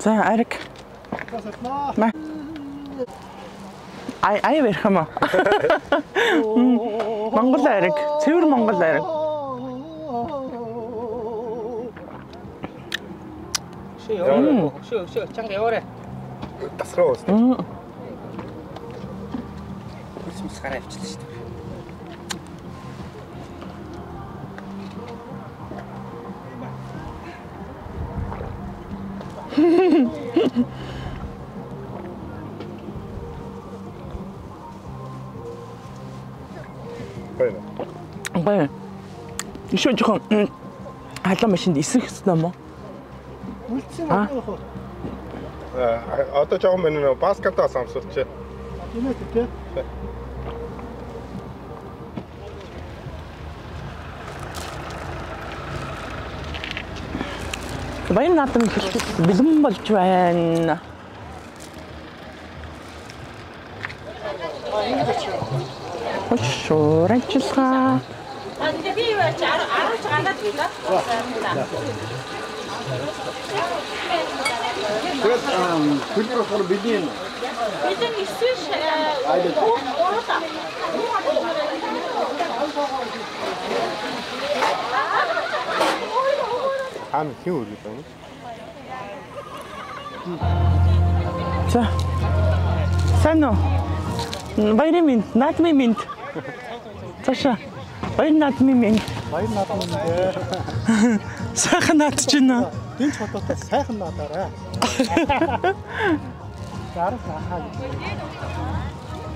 За ариг. Ай ярих юм уу? Монгол ариг. Цэвэр Монгол ариг. Шүү чанга яваарэ. Тасраа уус. Хөлсмс гараа авчлаа шүү дээ. Бай. Ишөө жоохон халуун машинд эсэх хэвчээ юм уу? Үлдсэн байна уу? Одоо жоохон минь баскетаа самсуулч. Тийм ээ тийм. Баян наадам бэлэн болж байна. Шуур ажиллагаа. 근데 비와 아로치 간다 줄까? 그대로 서로 비디는. 비전 있으시. 오르다. 하면 키우겠다. 자, 산노. Баярын минь, наадмын минь. Цаашаа. Баяр наадмын минь. Баяр наадмын. Сайхан наадч байна. Дэнч хотоос сайхан наадаарай. Зарах хаа.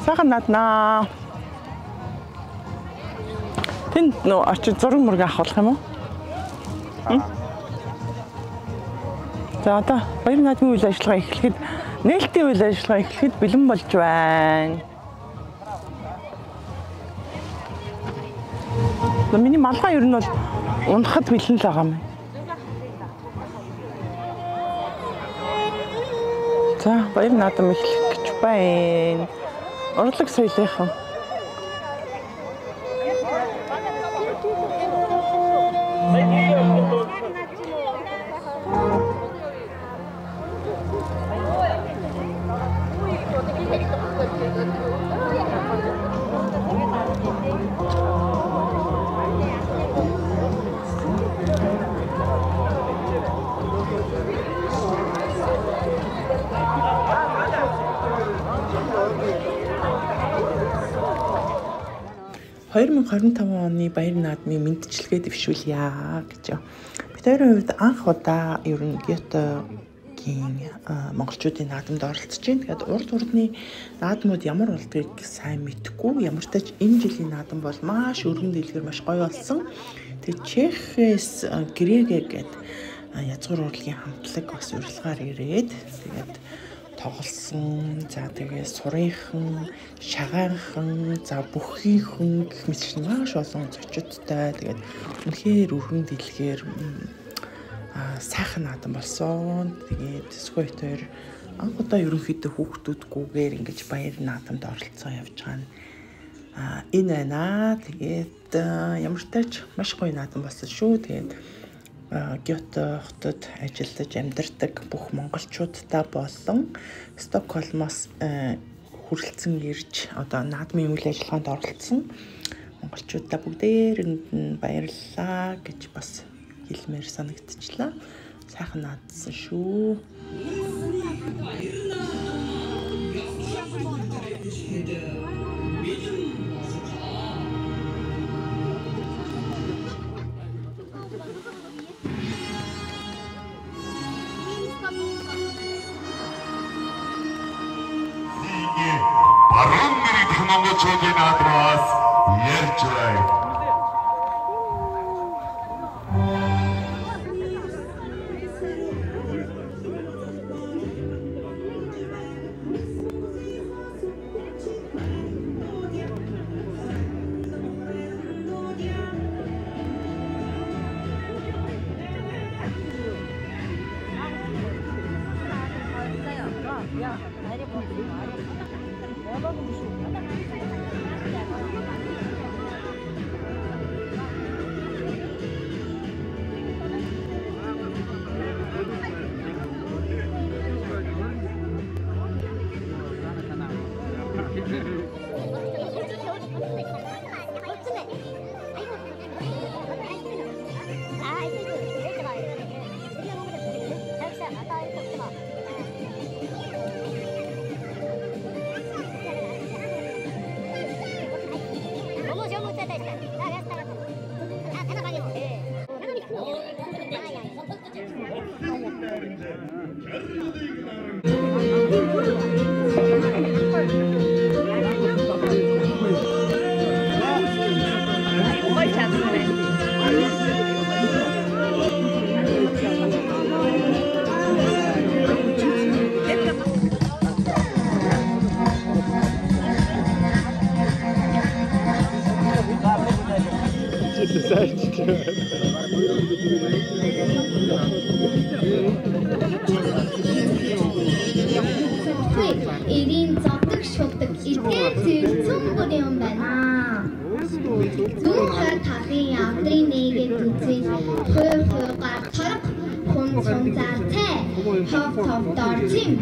Сайхан нааднаа. Тэнд нөө очиж зураг мөрөг авах юм уу? За одоо баяр наадмын үйл ажиллагаа эхлэхэд нээлтийн үйл ажиллагаа эхлэхэд бэлэн болж байна. Миний малгай ер нь бол унахад бэлэн л байгаа юм. За баяр наадам эхлэх гэж байна. Урлаг соёлынхан. оны баяр наадмын мэдчилгээ дэвшүүлье гэж. Бид хоёрын хувьд анх удаа ер нь Гетогийн монголчуудын наадамд оролцож байна. Тэгэхээр урд урдны наадмууд ямар болдгийг сайн мэдэхгүй. Ямар ч тач энэ жилийн наадам бол маш өргөн дэлгэр маш гоё болсон. Тэгээ Чехээс Грегэ гээд язгуур урлагийн хамтлаг бас урилгаар ирээд тэгээд тоглосон. За тэгээ сурынхан, шагаанхан, за бүхийхэн гэх мэт чинь маш олон зочидтой. Тэгээд үнэхээр өргөн дэлгээр сайхан наадам болсон. Тэгээд Скойт хоёр анх удаа ерөнхийдөө хүүхдүүдгүйгээр ингэж баяр наадамд оролцоо явж байгаа нь энэ байна. Тэгээд ямар ч тач маш гоё наадам болсон шүү. Тэгээд Гёте хотод ажиллаж амьдардаг бүх монголчуудтай болон Стокгольмоос хүрэлцэн ирж одоо наадмын үйл ажиллагаанд оролцсон монголчуудаа бүгдээрэнд нь баярлалаа гэж бас хэлмээр санагдчихлаа. Сайхан наадсан шүү. Баруун мэрэг монголчуудын наадмаас ярьж байна. Эрийн зодог шудаг эдгээр зэрцэн бүр юм байна. Зүүн хойд талын ядрын нэгэд үзээд хуугаар торг хүн цунцаар цай хов товдоор зим.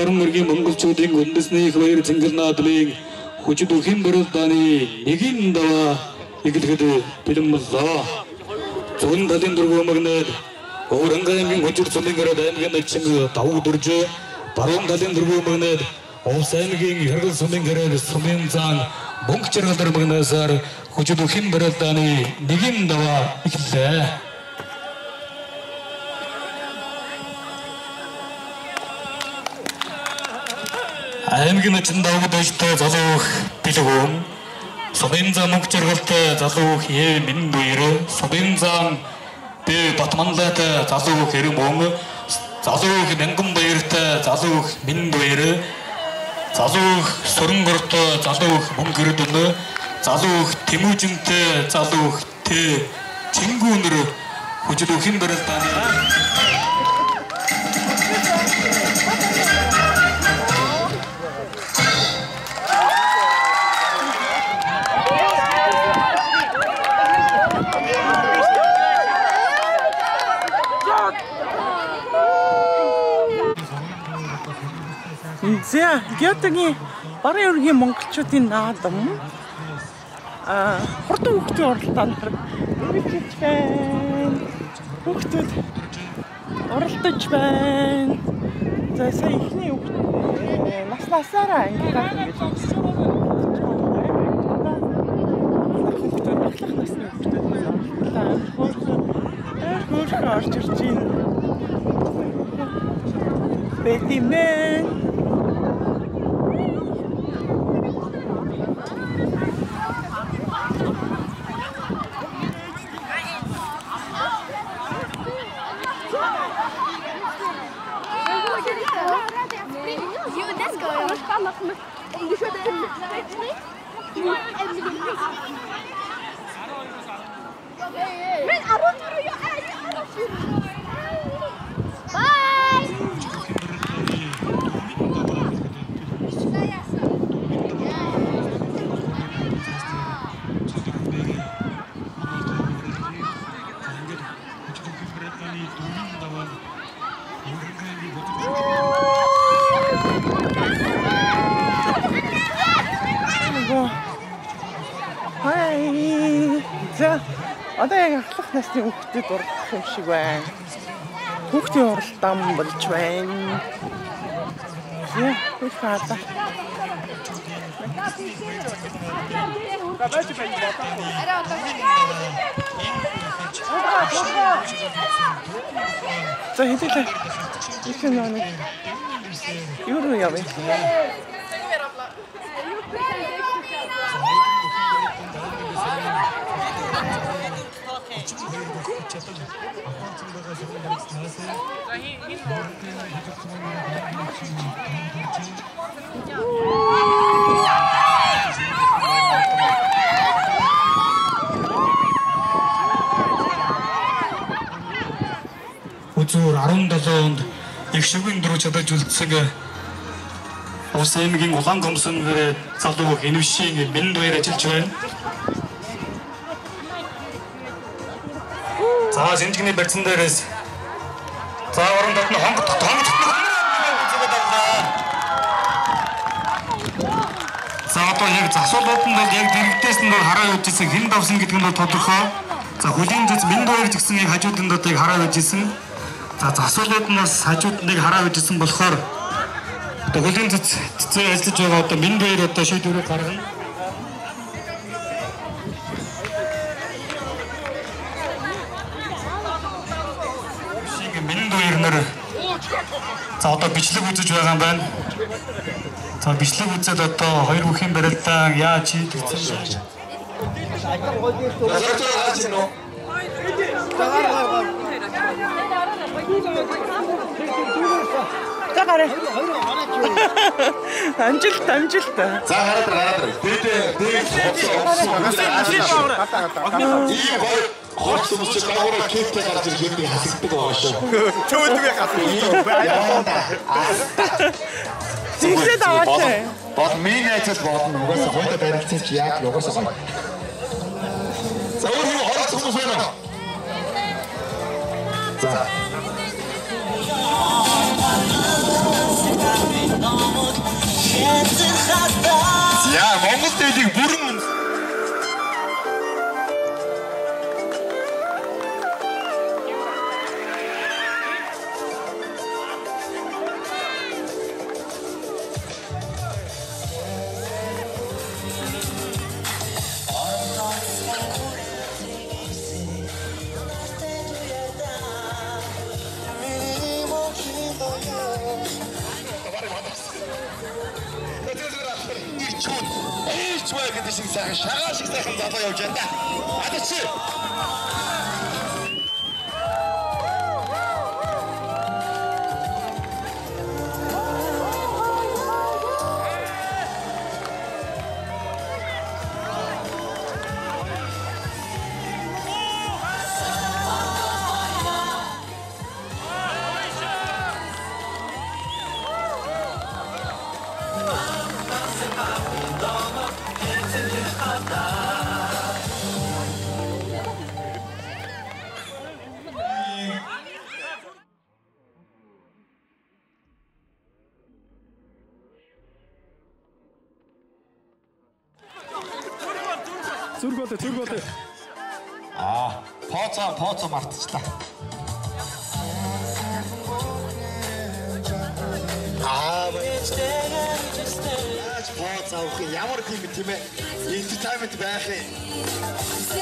Баруун монголчуудын үндэсний их баяр цэнгэл наадлын хүчит үхэн барилдааны нэгийн даваа эглэхэд бэлэмлээ. Зүүн талын дургуй магнад Өвөрөнгө аймгийн хүчит цулингэрад аймгийн ачиг давуу дурж баруун талын дургуй магнад Овс аймгийн хэрэгэл цулингэрад сумын зан мөнгө чаргалдар магнасаар хүчит үхэн барилдааны нэгийн даваа эхэллээ. аймгийн ачид давуу дуржтай залуух бэлгүүн сумын зан мөнгө чаргалтай залуух Минь Буяр сумын зан Бэ Батманлайт залуух Эрмөн залуух Мянган Баяртай залуух Минь Буяр залуух Сүрэнгортой залуух Мөнгө Эрдэнэ залуух Тэмүүжинтэй залуух Тэ Чингүүнэр хүчит үхэн барилдааны За, Геотагийн барын өргөний монголчуудын наадам хурдан хүүхдийн оролдоонд үргэлжлэж байна. Хүүхдүүд оролдож байна. За, сая ихний хүүхд насаараа ангилаад ингэж хүүхдүүд ахлах насны хүүхдүүд хөөрхөн орж ирж байна. Бэтимэн одоо яг ахлах насны хүүхдэд уралдах юм шиг байна. Хүүхдийн уралдаан болж байна. Яа, хөөж хаалаа. За хэдүүлээ. Их нөө. Юу руу явъя? Үзүүр 17 онд их шүгэн дөрөв чадаж үлдсэн Улс аймгийн улаан гомсон залуу хинвшийн мэнд баяр ажиллаж байна. За шинжигний барьсан дээрээс за орон дотны хонгот за одоо яг засуулууданд бол яг дэрэгдээс нь хараа явуулжсэн хэн давсан гэдэг нь бол тодорхой. За хөлийн зэц мэнд баяр гэсэн яг хажууданд одоо яг хараа явуулжсэн. За засуулууд нь бас хажууданд яг хараа явуулжсэн болохоор хөлийн цэцээ ажиллаж байгаа одоо мэнд баяр одоо шийдвэрээ гаргана. Мэнд баяр за одоо бичлэг үзэж байгаа юм байна. За бичлэг үзээд одоо хоёр бүхийн барилдаан яаж хийгдсэн. За гараа. Амжилт. За гараад. Дээд хоцсон хүмүүс гавраа кэфтэй гарч ирэх хасагддаг байгаа шүү. Чөөдгөө гасна. Зинхэнэ аваач. Бод минь ажил бодно. Угаасаа хойдоо барилцсан чи яг угаасаа гоё. За өөрөө хоцсон хүмүүс байна. За. Яа, Монгол дэдийг бүрэн шагаа шиг сайхан залуу явж байна да. Адич. Зүргөөдөө. Поцо мартчихлаа. Поцо авах ямар тийм ээ. Entertainment байх юм.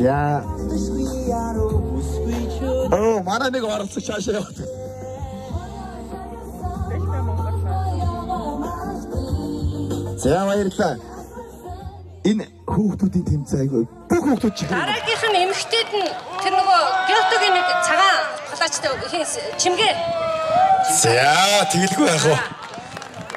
Яа. Манай нэг оролцож цаашаа яваад. За баярлалаа. Энэ хүүхдүүдийн тэмцээн айгүй. Бүх хүүхдүүд чихээ. Дараагийнх нь эмэгтэйд нь тэр нөгөө Кётогийн нэг цагаан палачтай чимгээ. За тэгэлгүй яах вэ?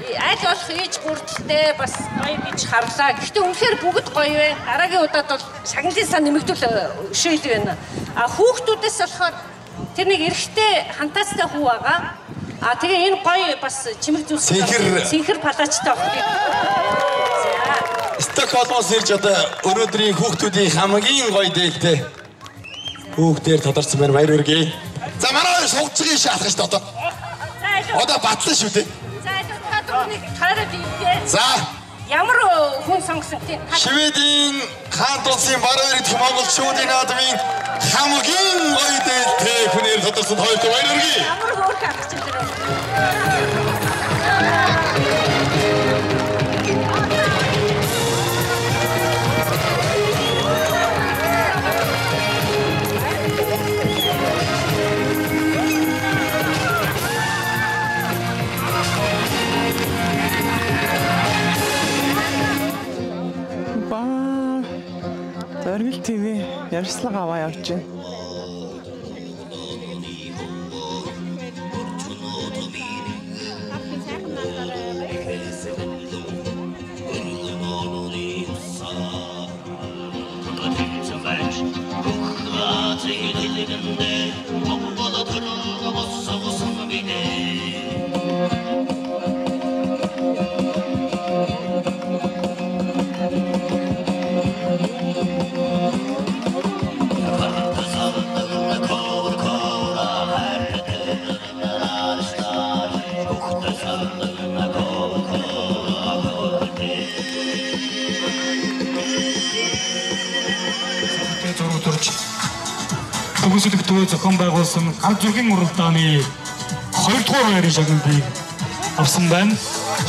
Аль болох ээж бүрдэлтэй бас гоё гэж харлаа. Гэхдээ үнэхээр бүгд гоё вэ. Дараагийн удаад бол шагналын сан нэмэгдүүл шийдэл байна. А хүүхдүүдээс болохоор тэр нэг эрэгтэй хантаастай хүү байгаа. Тэгээ энэ гоё бас чимэг зүйлс синхэр палачтай багт. Стокгольмоос ирж одоо өнөөдрийн хүүхдүүдийн хамгийн гоё дээлтэй хүүхдээр тодорцсон байна. Баяр хүргэе. За манай суугцгийн шаалгах шүү дээ одоо. Одоо батлаа шүү дээ. За та дөрөвний хараад ийгтэй. За ямар хүн сонгосон тийм. Шведийн хаант улсын баруун ирэх монголчуудын наадмын хамгийн гоё дээлтэй хүнээр тодорцсон хоёрт баяр хүргэе. Ямар хөөрх авч чинь тэр. Оргил ТV ярилцлага аваа явж байна. Төвөсөлтөө зохион байгуулсан гал зүрхийн уралдааны 2 дугаар байрын шагналыг авсан байна.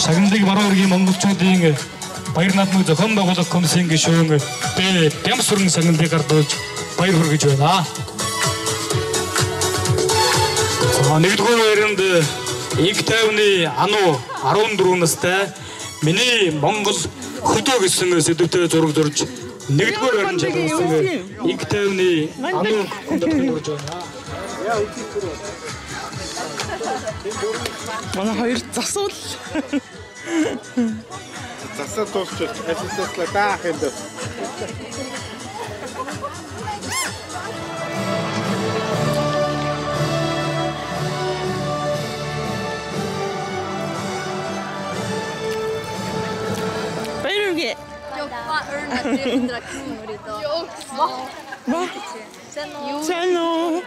Шагналыг баруун иргэний монголчуудын баяр наадмыг зохион байгуулах комиссийн гишүүн Бямсүрэн шагналыг гардуулж баяр хүргэж байна. Нэгдүгээр байранд Инх тайвны Ану 14 настай миний Монгол хөдөө гэсэн сэдвтэй зураг зурж нэгдүгээр байранд шалгасан Инх тайвны Ану хүндэтгэн урж байна. Манай хоёр засвал Засаа дуусчих. Ажилласлаа даах юм даа. Баяргээ. Чано.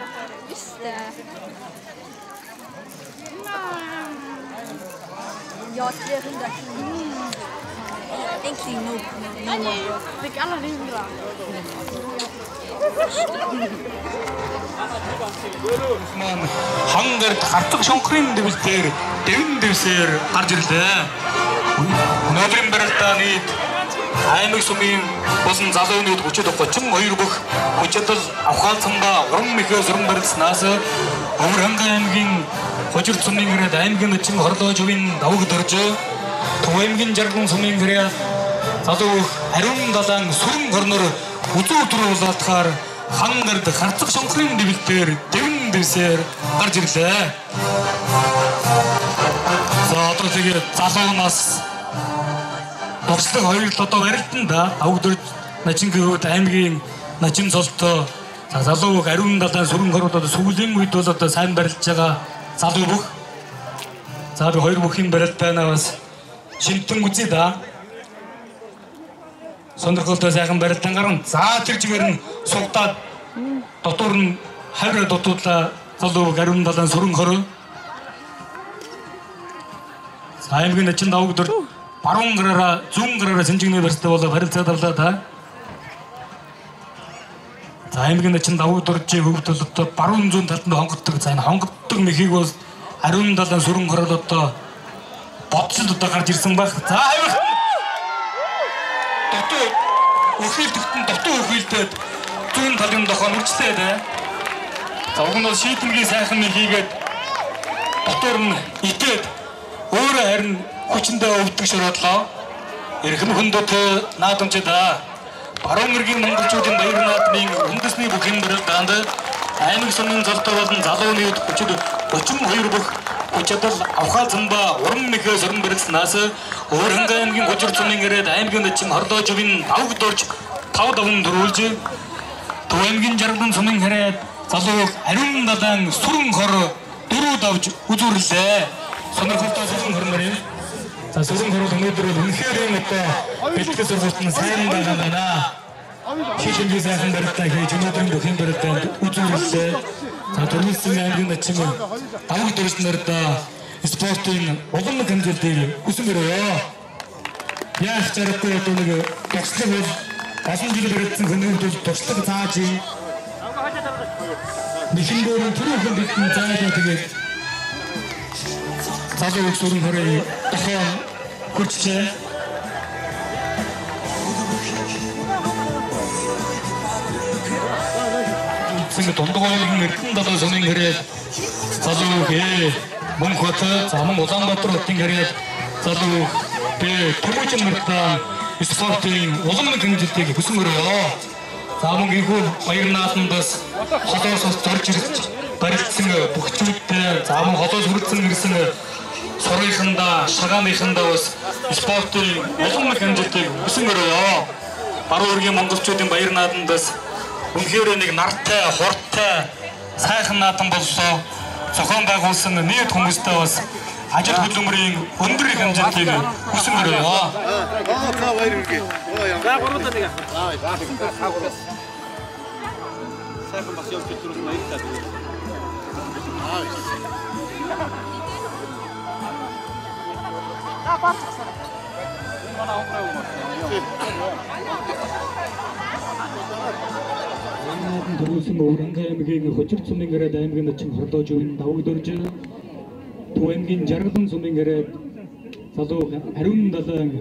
Ja, 300 kronor. Egentligen nog. Det kan alla ringa. Хангар хартаг шонхрын дэвсээр дэвэн дэвсээр гарч ирлээ. Өнөөдрийн барилдааны аймаг сумын босон залуу нийт 30-32 бүх хүчтэй авхаалцсанба уран мэхээ суран барилснаас Өвөрхангай аймгийн хожир сумын гэрээд аймгийн эцэг хорлоо жувын давг дөрж Төв аймгийн жаргал сумын гэрээ залуу ариун далайн сүрэн хорноор үзүү өдрөө улаалтахаар хангард харцаг шонхрын дэвлэлээр дэвэн дэвсээр гарч ирлээ. За одоо тэгээд залуу нас Богцлог хоёр л одоо барилданда давгдэрж Начингөөд аймгийн Начин цолтой залуу ариун далайн сүрэн хорнууд одоо сүүлийн үед бол одоо сайн барилж байгаа залуу бүх. За би хоёр бүхийн барилдаанаас шинтэн үзье да. Сонирхолтой сайхан барилдаан гарна. За тэр чигээр нь сугдаад дотор нь хавраа дутуудлаа залуу ариун далайн сүрэн хороо. За аймгийн Начин давгдэр баруун гараараа зүүн гараараа Синжигний барьцтай болоо барилцаад авлаа та. За аймгийн Начин давгдэрчийн хөвгт бол одоо баруун зүүн талд нь хонгоддог. За энэ хонгоддог мэхийг бол ариун далайн сүрэн хорол одоо бодсод одоо гарч ирсэн баг. За хавь дотоо өхөлдөгтөн дотоо өхөлдөд зүүн талын дохоо үржлээ дээ. За уг нь бол шийдэмгийн сайхан нэг хийгээд дотор нь итээд өөрөө харин хүчндээ өвдөг шороодлоо. Эрхэм хүндэт наадамчид баруун иргэний монголчуудын баяр наадмын үндэсний бүхэн барилдаанд аймаг сумын золтой болон залуу нийт 32 бүх хүчтэй авхаалцсанба уран мэхээ суран барилснаас Өвөрхангай аймгийн хожир сумын гэрээд аймгийн Начин хорлоо жувын давг дурж 5 давн төрүүлж Төв аймгийн жаргалан сумын гэрээд залуу ариун далайн сүрэн хор дөрөв давж үзүүрлээ. Сонирхолтой сүрэн хорморын. За сүрэн хорол өнөөдөр үнэхээр юм одоо бэлтгэл сургалт нь сайн байгаа байна. Хичээлээ сайхан барьтаа хийж өнөөдрийн бүхэн барилдаанд үзүүрлээ. За Төрөлсөн аймгийн начин давг дөрөс нарт спортын олон хэмжээгээр хүсэн өрөө. Яах чаргагүй одоо нэг төгслөг бол олон жил баригдсан хүмүүст төгслөг зааж нэхэн дөөрн түрүүхэн битэн зааж тэгээд залуу сүрэн хорыг дахин хүрчлээ. Сэнгэ дундгойн эрдэн далай сумын хэрэг залуу Мөнхбат заман Улаанбаатар хотын хэрэг залуу Төмөжин мартаа спортын улам хэмжээтэй хүсэн өрөө. За мөн гинхүү баяр наадмаас холоос зорж ирж баригдсан бүгчүүдтэй за мөн холоос хүрсэн ирсэн сурынхандаа шагааныхандаа бас спортын улам хэмжээтэй хүсэн өрөө. Баруун өргийн монголчуудын баяр наадмаас үнэхээр нэг нартай, хурдтай, сайхан наадам боллоо. Зохион байгуулсан нийт хүмүүстээ бас ажил хөдөлмөрийн өндөр хэмжээтэй хүсэн өрөө. Та баяр үргээ. За гурван нэг. Сайхан бас явж төрөс баярлалаа. Төрүүлсэн Өвөрхөн аймгийн Хочир цумын гэрээд аймгийн начин хордоож өгн давг дөрж Төв аймгийн Жаргалан цумын гэрээд залуу Ариун далайн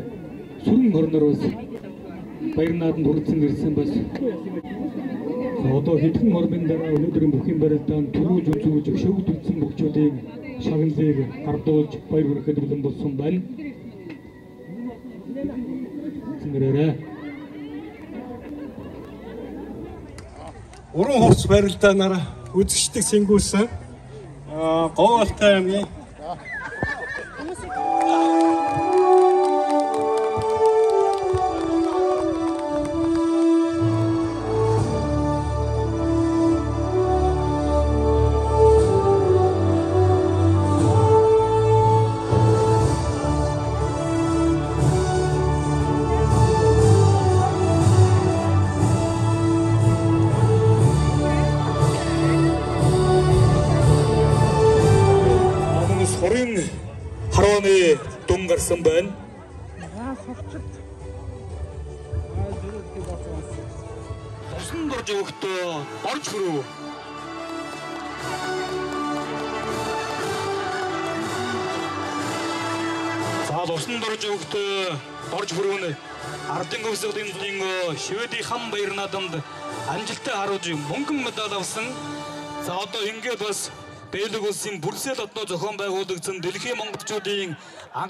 сүрэн хорнороос баяр наадамд хүрсэн ирсэн бас одоо хэдхэн хормын дараа өнөөдрийн бүхэн барилдаанд төрүүлж үзүүлж өгшөөгдсөн бүгчүүдийн шагналыг гардуулж баяр хүргэхэд бэлэн болсон байна. Тэнгэрээрээ Уран хурц барилдаанаар үзэгчдийг сэнгүүлсэн Говьалтай аймгийн харооны дун гарсан байна. Усан дорж өгөхдөө орж хүрв. За усан дорж өгөхдөө орж хүрвэнэ. Ардын өвсөлийн Шведийн хам баяр наадамд амжилттай харуулж мөнгөн медаль авсан. За одоо ингээд бас Бэлэг улсын Брюссел хотноо зохион байгуулагдсан дэлхийн монголчуудын